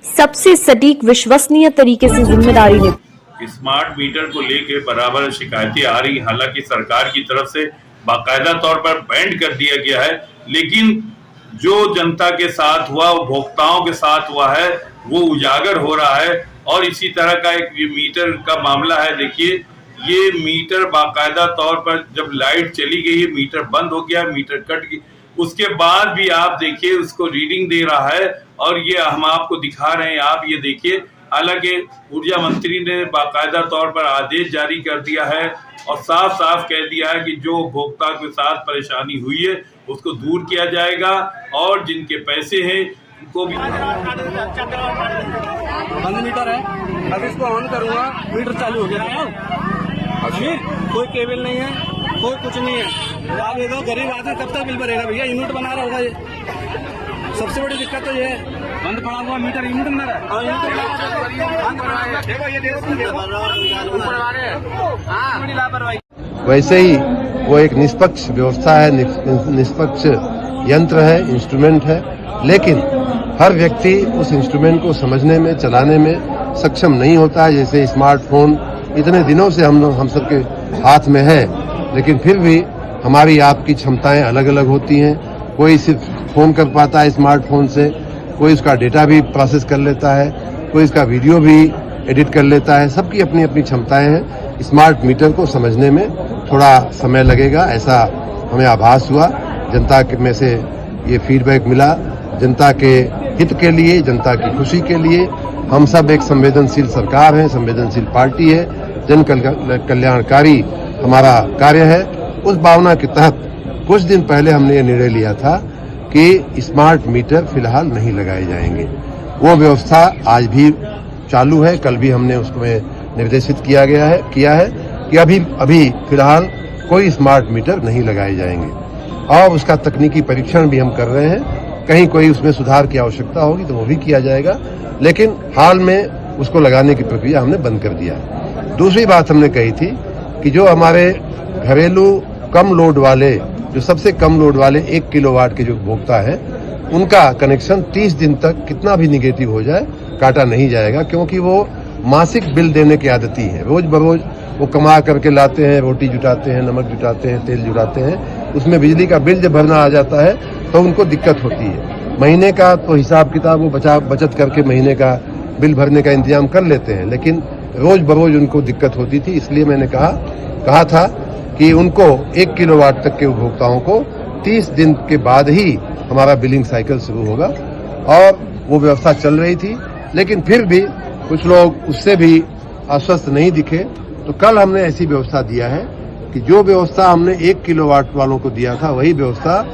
सबसे सटीक विश्वसनीय तरीके से जिम्मेदारी निभाएं। स्मार्ट मीटर को लेकर बराबर शिकायतें आ रही, हालांकि सरकार की तरफ से बाकायदा तौर पर बैन कर दिया गया है, लेकिन जो जनता के साथ हुआ, उपभोक्ताओं के साथ हुआ है, वो उजागर हो रहा है। और इसी तरह का एक मीटर का मामला है। देखिए, ये मीटर बाकायदा तौर पर जब लाइट चली गई है, मीटर बंद हो गया, मीटर कट गई, उसके बाद भी आप देखिए उसको रीडिंग दे रहा है। और ये हम आपको दिखा रहे हैं, आप ये देखिए। हालांकि ऊर्जा मंत्री ने बाकायदा तौर पर आदेश जारी कर दिया है और साफ साफ कह दिया है कि जो उपभोक्ता के साथ परेशानी हुई है उसको दूर किया जाएगा और जिनके पैसे हैं उनको भी। बंद मीटर है, अब इसको ऑन करूंगा, मीटर चालू हो गया। अभी कोई केबल नहीं है, कोई कुछ नहीं है। आप ये गरीब आदमी कब तक बिल भरेगा भैया? यूनिट बना रहा होगा ये। सबसे बड़ी दिक्कत तो ये है, बंद पड़ा हुआ मीटर, यूनिट बना रहा है। देखो ये लापरवाही। वैसे ही वो एक निष्पक्ष व्यवस्था है, निष्पक्ष यंत्र है, इंस्ट्रूमेंट है, लेकिन हर व्यक्ति उस इंस्ट्रूमेंट को समझने में, चलाने में सक्षम नहीं होता है। जैसे स्मार्टफोन इतने दिनों से हम सबके हाथ में है, लेकिन फिर भी हमारी आपकी क्षमताएं अलग अलग होती हैं। कोई सिर्फ फोन कर पाता है स्मार्टफोन से, कोई उसका डेटा भी प्रोसेस कर लेता है, कोई इसका वीडियो भी एडिट कर लेता है। सबकी अपनी अपनी क्षमताएं हैं। स्मार्ट मीटर को समझने में थोड़ा समय लगेगा, ऐसा हमें आभास हुआ। जनता में से ये फीडबैक मिला। जनता के हित के लिए, जनता की खुशी के लिए हम सब एक संवेदनशील सरकार है, संवेदनशील पार्टी है, जन कल्याणकारी हमारा कार्य है। उस भावना के तहत कुछ दिन पहले हमने ये निर्णय लिया था कि स्मार्ट मीटर फिलहाल नहीं लगाए जाएंगे। वो व्यवस्था आज भी चालू है। कल भी हमने उसमें निर्देशित किया है कि अभी फिलहाल कोई स्मार्ट मीटर नहीं लगाए जाएंगे और उसका तकनीकी परीक्षण भी हम कर रहे हैं। कहीं कोई उसमें सुधार की आवश्यकता होगी तो वो भी किया जाएगा, लेकिन हाल में उसको लगाने की प्रक्रिया हमने बंद कर दिया है। दूसरी बात हमने कही थी कि जो हमारे घरेलू कम लोड वाले, जो सबसे कम लोड वाले 1 किलोवाट के जो उपभोक्ता है, उनका कनेक्शन 30 दिन तक कितना भी निगेटिव हो जाए काटा नहीं जाएगा, क्योंकि वो मासिक बिल देने के आदती है। रोज बरोज वो कमा करके लाते हैं, रोटी जुटाते हैं, नमक जुटाते हैं, तेल जुटाते हैं, उसमें बिजली का बिल जब भरना आ जाता है तो उनको दिक्कत होती है। महीने का तो हिसाब किताब वो बचत करके महीने का बिल भरने का इंतजाम कर लेते हैं, लेकिन रोज बरोज उनको दिक्कत होती थी। इसलिए मैंने कहा था कि उनको 1 किलोवाट तक के उपभोक्ताओं को 30 दिन के बाद ही हमारा बिलिंग साइकिल शुरू होगा, और वो व्यवस्था चल रही थी। लेकिन फिर भी कुछ लोग उससे भी आश्वस्त नहीं दिखे, तो कल हमने ऐसी व्यवस्था दिया है कि जो व्यवस्था हमने 1 किलोवाट वालों को दिया था, वही व्यवस्था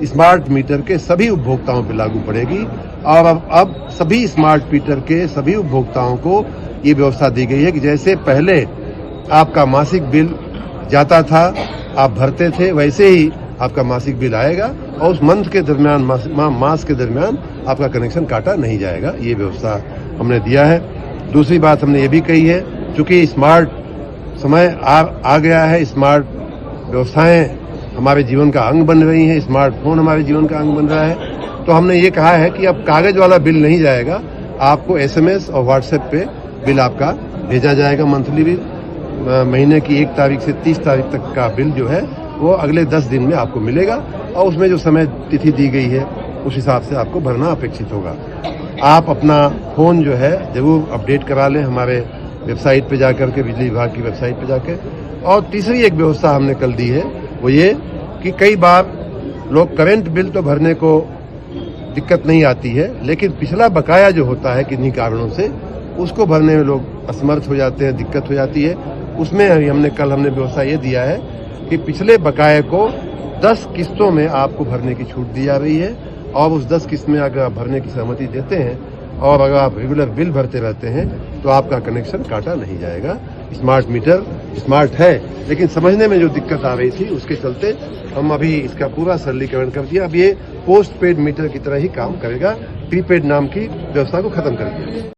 स्मार्ट मीटर के सभी उपभोक्ताओं पर लागू पड़ेगी। और अब सभी स्मार्ट मीटर के सभी उपभोक्ताओं को ये व्यवस्था दी गई है कि जैसे पहले आपका मासिक बिल जाता था, आप भरते थे, वैसे ही आपका मासिक बिल आएगा और उस मंथ के दरमियान, मास के दरमियान आपका कनेक्शन काटा नहीं जाएगा। ये व्यवस्था हमने दिया है। दूसरी बात हमने ये भी कही है, चूंकि स्मार्ट समय आ गया है, स्मार्ट व्यवस्थाएं हमारे जीवन का अंग बन रही हैं, स्मार्टफोन हमारे जीवन का अंग बन रहा है, तो हमने ये कहा है कि अब कागज वाला बिल नहीं जाएगा, आपको SMS और व्हाट्सएप पे बिल आपका भेजा जाएगा। मंथली बिल महीने की 1 तारीख से 30 तारीख तक का बिल जो है वो अगले 10 दिन में आपको मिलेगा, और उसमें जो समय तिथि दी गई है उस हिसाब से आपको भरना अपेक्षित होगा। आप अपना फोन जो है जरूर अपडेट करा लें हमारे वेबसाइट पे जाकर के, बिजली विभाग की वेबसाइट पे जाकर। और तीसरी एक व्यवस्था हमने कल दी है, वो ये कि कई बार लोग करंट बिल तो भरने को दिक्कत नहीं आती है, लेकिन पिछला बकाया जो होता है किन्हीं कारणों से, उसको भरने में लोग असमर्थ हो जाते हैं, दिक्कत हो जाती है। उसमें कल हमने व्यवस्था ये दिया है कि पिछले बकाये को 10 किस्तों में आपको भरने की छूट दी जा रही है, और उस 10 किस्त में अगर आप भरने की सहमति देते हैं और अगर आप रेगुलर बिल भरते रहते हैं तो आपका कनेक्शन काटा नहीं जाएगा। स्मार्ट मीटर स्मार्ट है, लेकिन समझने में जो दिक्कत आ रही थी उसके चलते हम अभी इसका पूरा सरलीकरण कर दिया। अब ये पोस्ट पेड मीटर की तरह ही काम करेगा, प्रीपेड नाम की व्यवस्था को खत्म कर दिया।